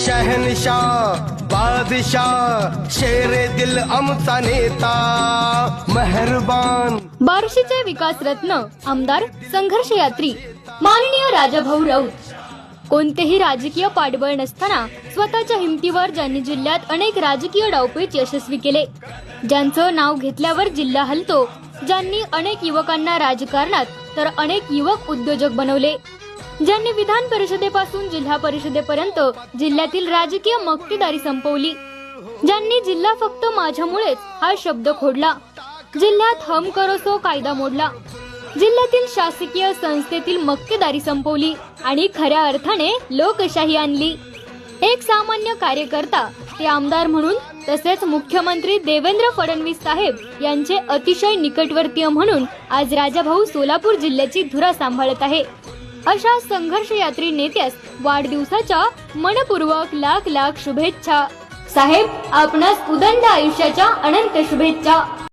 शहनशाह बादशाह शेरे दिल आमचा नेता मेहरबान। बार्शीचे विकास रत्न आमदार संघर्ष यात्री माननीय राजाभाऊ राऊत। कोणतेही राजकीय पाठबळ नसताना स्वतःच्या हिमतीवर ज्यांनी जिल्ह्यात अनेक राजकीय डावपेच यशस्वी केले, ज्यांचं नाव घेतल्यावर जिल्हा हलतो, ज्यांनी अनेक युवकांना राजकारणात तर अनेक युवक उद्योजक बनवले, ज्यांनी विधान परिषदेपासून जिल्हा परिषदेपर्यंत जिल्ह्यातील राजकीय मक्तेदारी संपवली, ज्यांनी जिल्हा फक्त माझ्यामुळेच हा शब्द खोडला, जिल्ह्यात हम करो सो कायदा मोडला, जिल्ह्यातील शासकीय संस्थेतील मक्तेदारी संपवली आणि खऱ्या अर्थाने लोकशाही आणली। एक सामान्य कार्यकर्ता ते आमदार म्हणून, तसेच मुख्यमंत्री देवेंद्र फडणवीस साहेब यांचे अतिशय निकटवर्तीय म्हणून आज राजाभाऊ सोलापूर जिल्ह्याची धुरा सांभाळत आहे। अशा संघर्ष यात्री नेत्यास वाढदिवसाच्या मनपूर्वक लाख लाख शुभेच्छा। साहेब, आपणास उदंड आयुष्याच्या अनंत शुभेच्छा।